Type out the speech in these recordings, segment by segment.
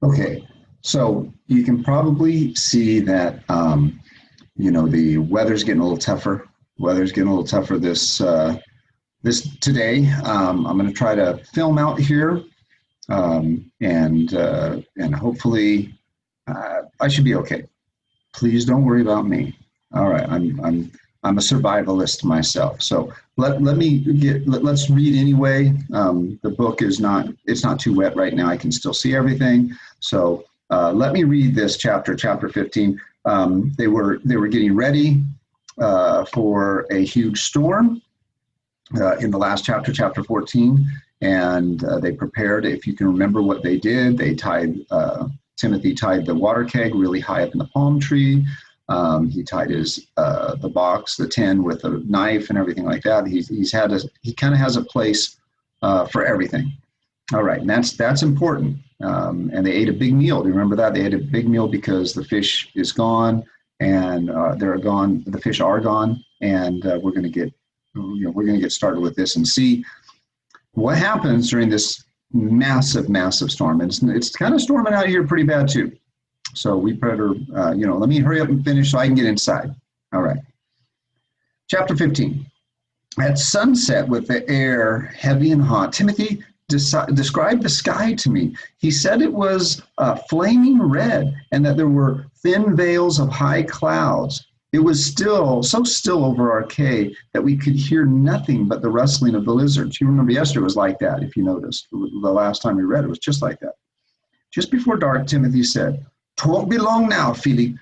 Okay, so you can probably see that the weather's getting a little tougher. Weather's getting a little tougher this today. I'm going to try to film out here, and hopefully I should be okay. Please don't worry about me. All right, I'm a survivalist myself. So let's read anyway. The book is not it's not too wet right now. I can still see everything. So let me read this chapter 15. They were getting ready for a huge storm in the last chapter 14, and they prepared. If you can remember what they did, they tied. Timothy tied the water keg really high up in the palm tree. He tied the box, the tin, with a knife and everything like that. He kind of has a place for everything. All right, and that's important. And they ate a big meal. Do you remember that? They ate a big meal because the fish is gone, and they're gone. The fish are gone, and we're going to get started with this and see what happens during this massive storm. And it's kind of storming out here pretty bad too. So we better, let me hurry up and finish so I can get inside. All right. Chapter 15. At sunset, with the air heavy and hot, Timothy described the sky to me. He said it was flaming red and that there were thin veils of high clouds. It was so still over our cave that we could hear nothing but the rustling of the lizards. You remember yesterday was like that, if you noticed. The last time we read it was just like that. Just before dark, Timothy said, "'Twon't be long now, Philip."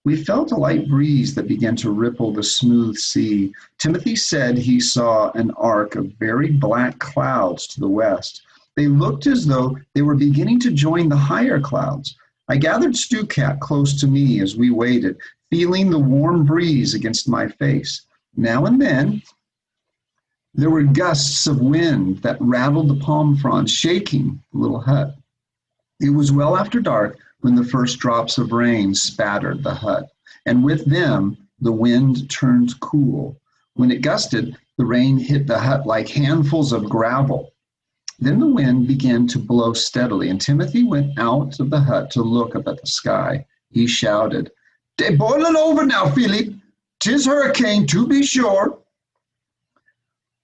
We felt a light breeze that began to ripple the smooth sea. Timothy said he saw an arc of very black clouds to the west. They looked as though they were beginning to join the higher clouds. I gathered Cat close to me as we waited, feeling the warm breeze against my face. Now and then, there were gusts of wind that rattled the palm fronds, shaking the little hut. It was well after dark when the first drops of rain spattered the hut, and with them, the wind turned cool. When it gusted, the rain hit the hut like handfuls of gravel. Then the wind began to blow steadily, and Timothy went out of the hut to look up at the sky. He shouted, "They boiling over now, Philip. 'Tis hurricane, to be sure."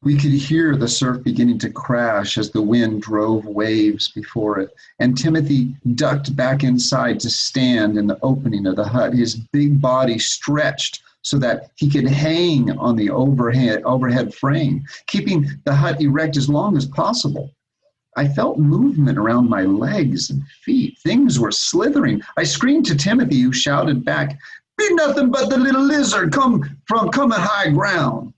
We could hear the surf beginning to crash as the wind drove waves before it, and Timothy ducked back inside to stand in the opening of the hut, his big body stretched so that he could hang on the overhead frame, keeping the hut erect as long as possible. I felt movement around my legs and feet. Things were slithering. I screamed to Timothy, who shouted back, "Be nothing but the little lizard come at high ground."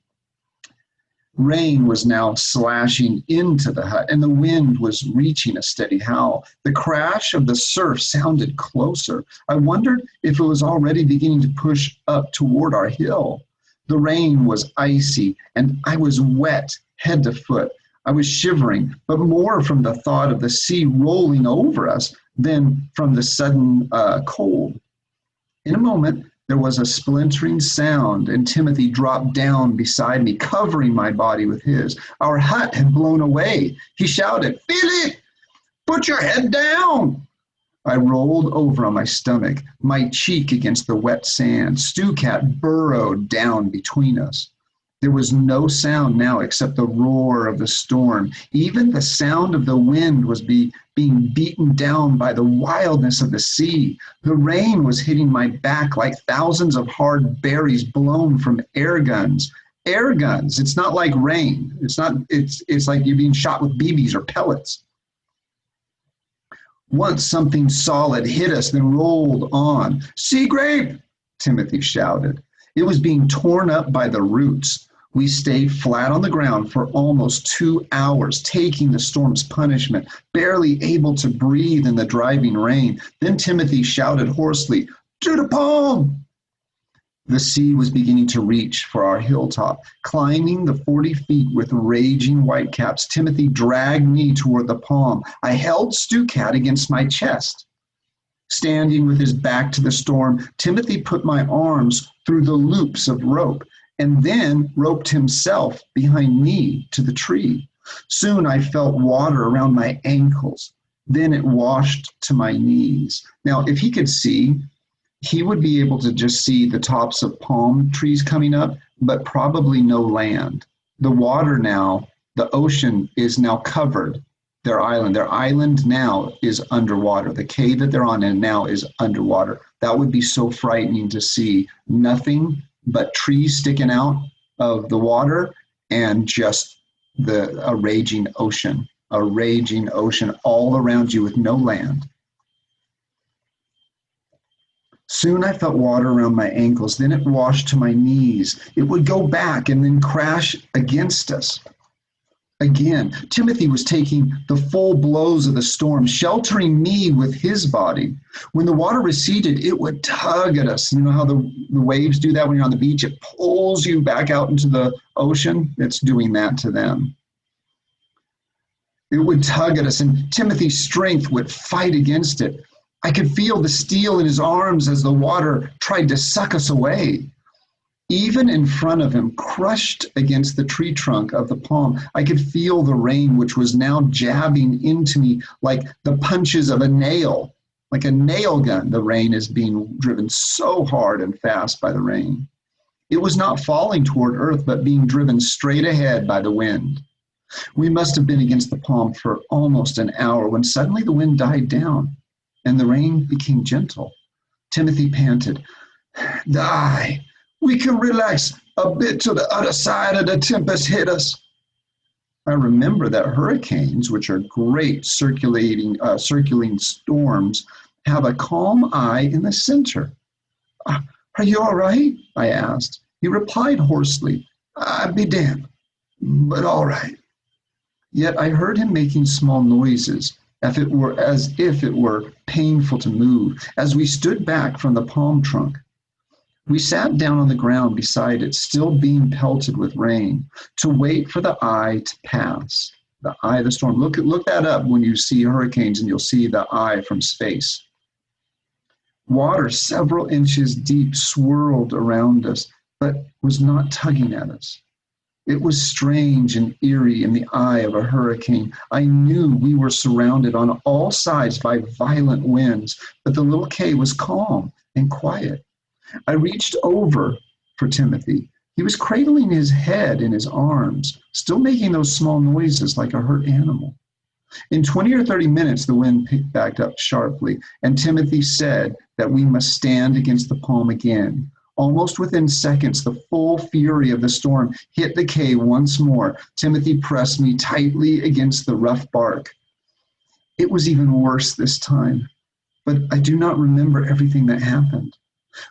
Rain was now slashing into the hut, and the wind was reaching a steady howl. The crash of the surf sounded closer. I wondered if it was already beginning to push up toward our hill. The rain was icy, and I was wet head to foot. I was shivering, but more from the thought of the sea rolling over us than from the sudden cold. In a moment, there was a splintering sound, and Timothy dropped down beside me, covering my body with his. Our hut had blown away. He shouted, "Philip, put your head down." I rolled over on my stomach, my cheek against the wet sand. Cat burrowed down between us. There was no sound now except the roar of the storm. Even the sound of the wind was being beaten down by the wildness of the sea. The rain was hitting my back like thousands of hard berries blown from air guns. Air guns. It's not like rain. It's like you're being shot with BBs or pellets. Once something solid hit us, then rolled on. "Sea grape!" Timothy shouted. It was being torn up by the roots. We stayed flat on the ground for almost 2 hours, taking the storm's punishment, barely able to breathe in the driving rain. Then Timothy shouted hoarsely, "To the palm!" The sea was beginning to reach for our hilltop. Climbing the 40 feet with raging whitecaps, Timothy dragged me toward the palm. I held Cat against my chest. Standing with his back to the storm, Timothy put my arms through the loops of rope and then roped himself behind me to the tree. Soon I felt water around my ankles. Then it washed to my knees. Now, if he could see, he would be able to just see the tops of palm trees coming up, but probably no land. The water now, the ocean is now covered their island. Their island now is underwater. The cave that they're on and now is underwater. That would be so frightening to see. Nothing but trees sticking out of the water and just a raging ocean all around you with no land. Soon I felt water around my ankles. Then it washed to my knees. It would go back and then crash against us. Again, Timothy was taking the full blows of the storm, sheltering me with his body. When the water receded, it would tug at us. You know how the waves do that when you're on the beach? It pulls you back out into the ocean. It's doing that to them. It would tug at us, and Timothy's strength would fight against it. I could feel the steel in his arms as the water tried to suck us away. Even in front of him, crushed against the tree trunk of the palm, I could feel the rain, which was now jabbing into me like the punches of a nail, like a nail gun. The rain is being driven so hard and fast by the rain. It was not falling toward earth, but being driven straight ahead by the wind. We must have been against the palm for almost an hour when suddenly the wind died down and the rain became gentle. Timothy panted, "Die. We can relax a bit till the other side of the tempest hit us." I remember that hurricanes, which are great circulating storms, have a calm eye in the center. "Are you all right?" I asked. He replied hoarsely, "I'd be damned, but all right." Yet I heard him making small noises, as if it were painful to move, as we stood back from the palm trunk. We sat down on the ground beside it, still being pelted with rain, to wait for the eye to pass. The eye of the storm. Look that up when you see hurricanes, and you'll see the eye from space. Water several inches deep swirled around us, but was not tugging at us. It was strange and eerie in the eye of a hurricane. I knew we were surrounded on all sides by violent winds, but the little Cay was calm and quiet. I reached over for Timothy. He was cradling his head in his arms, still making those small noises like a hurt animal. In 20 or 30 minutes, the wind picked back up sharply, and Timothy said that we must stand against the palm again. Almost within seconds, the full fury of the storm hit the Cay once more. Timothy pressed me tightly against the rough bark. It was even worse this time, but I do not remember everything that happened.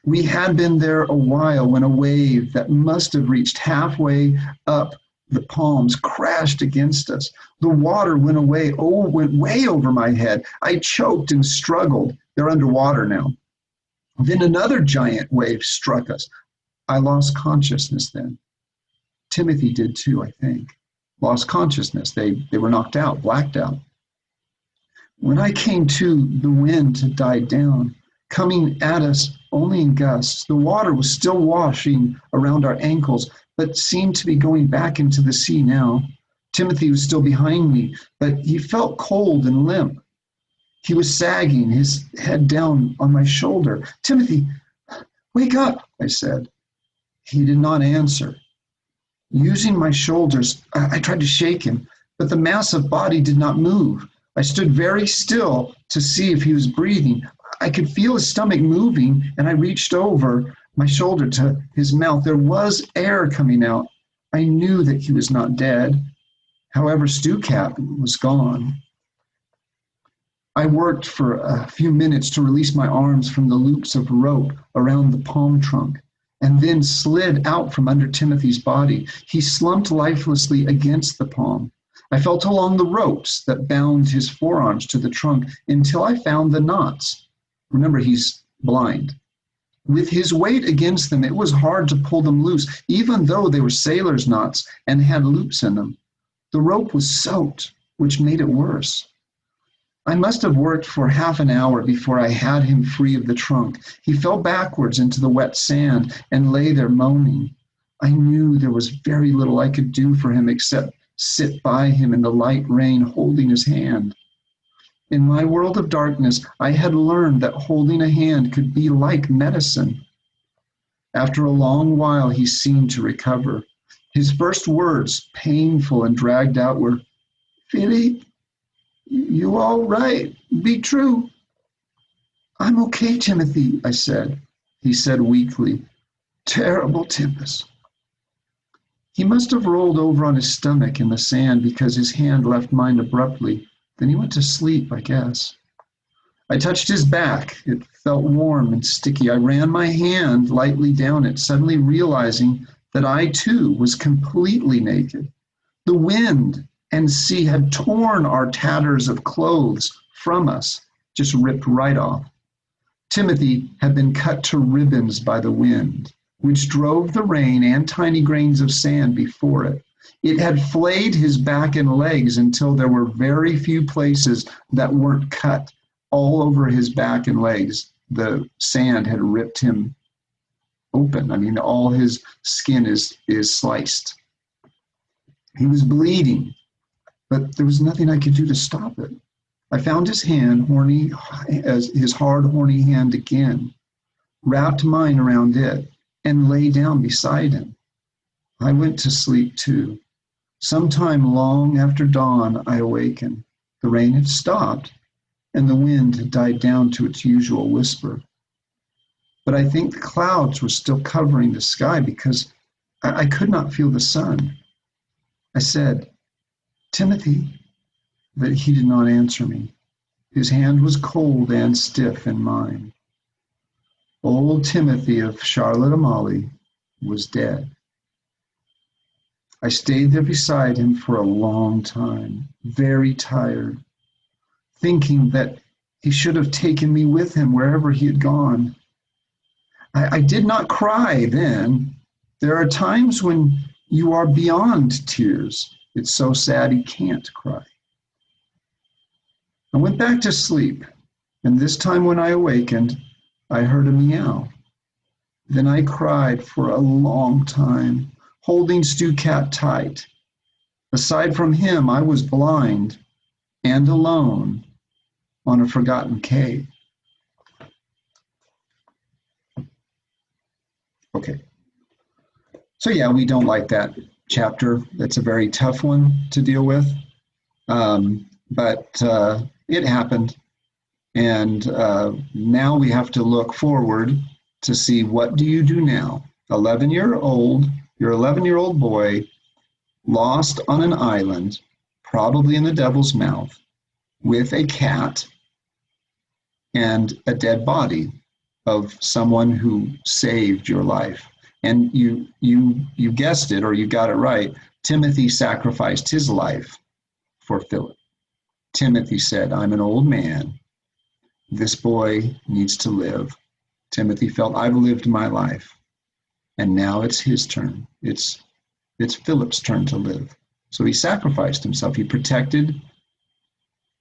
We had been there a while when a wave that must have reached halfway up the palms crashed against us. The water went way over my head. I choked and struggled. They're underwater now. Then another giant wave struck us. I lost consciousness then. Timothy did too, I think. Lost consciousness. They were knocked out, blacked out. When I came to, the wind had died down, coming at us only in gusts. The water was still washing around our ankles, but seemed to be going back into the sea now. Timothy was still behind me, but he felt cold and limp. He was sagging, his head down on my shoulder. "Timothy, wake up," I said. He did not answer. Using my shoulders, I tried to shake him, but the massive body did not move. I stood very still to see if he was breathing. I could feel his stomach moving, and I reached over my shoulder to his mouth. There was air coming out. I knew that he was not dead. However, Stewcap was gone. I worked for a few minutes to release my arms from the loops of rope around the palm trunk, and then slid out from under Timothy's body. He slumped lifelessly against the palm. I felt along the ropes that bound his forearms to the trunk until I found the knots. Remember, he's blind. With his weight against them, it was hard to pull them loose, even though they were sailor's knots and had loops in them. The rope was soaked, which made it worse. I must have worked for half an hour before I had him free of the trunk. He fell backwards into the wet sand and lay there moaning. I knew there was very little I could do for him except sit by him in the light rain, holding his hand. In my world of darkness, I had learned that holding a hand could be like medicine. After a long while, he seemed to recover. His first words, painful and dragged out, were, "Philip, you all right? Be true." "I'm okay, Timothy," I said. He said weakly, "Terrible tempest." He must have rolled over on his stomach in the sand because his hand left mine abruptly. Then he went to sleep, I guess. I touched his back. It felt warm and sticky. I ran my hand lightly down it, suddenly realizing that I too was completely naked. The wind and sea had torn our tatters of clothes from us, just ripped right off. Timothy had been cut to ribbons by the wind, which drove the rain and tiny grains of sand before it. It had flayed his back and legs until there were very few places that weren't cut. All over his back and legs, the sand had ripped him open. I mean, all his skin is sliced. He was bleeding, but there was nothing I could do to stop it. I found his hand, horny, as his hard, horny hand again, wrapped mine around it, and lay down beside him. I went to sleep too. Sometime long after dawn, I awakened. The rain had stopped, and the wind had died down to its usual whisper. But I think the clouds were still covering the sky because I could not feel the sun. I said, "Timothy," but he did not answer me. His hand was cold and stiff in mine. Old Timothy of Charlotte Amalie was dead. I stayed there beside him for a long time, very tired, thinking that he should have taken me with him wherever he had gone. I did not cry then. There are times when you are beyond tears. It's so sad he can't cry. I went back to sleep, and this time when I awakened, I heard a meow. Then I cried for a long time, holding Stu Cat tight. Aside from him, I was blind and alone on a forgotten cave. Okay. So yeah, we don't like that chapter. It's a very tough one to deal with. But it happened. And now we have to look forward to see, what do you do now? 11-year-old, you're an 11-year-old boy, lost on an island, probably in the devil's mouth, with a cat and a dead body of someone who saved your life. And you guessed it, or you got it right. Timothy sacrificed his life for Philip. Timothy said, "I'm an old man. This boy needs to live." Timothy felt, "I've lived my life, and now it's his turn. It's Philip's turn to live." So he sacrificed himself. He protected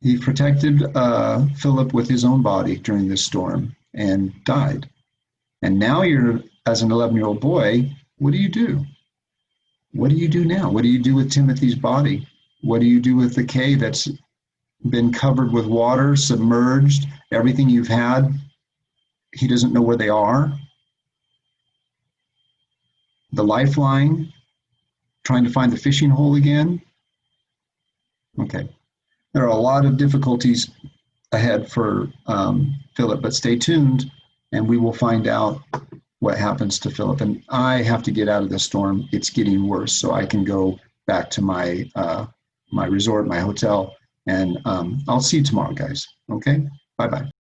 Philip with his own body during this storm and died. And now you're, as an 11-year-old boy, what do you do? What do you do now? What do you do with Timothy's body? What do you do with the cave that's been covered with water, submerged, everything you've had? He doesn't know where they are. The lifeline, trying to find the fishing hole again. Okay. There are a lot of difficulties ahead for Philip, but stay tuned and we will find out what happens to Philip. And I have to get out of the storm. It's getting worse, so I can go back to my resort, my hotel, and I'll see you tomorrow, guys. Okay? Bye-bye.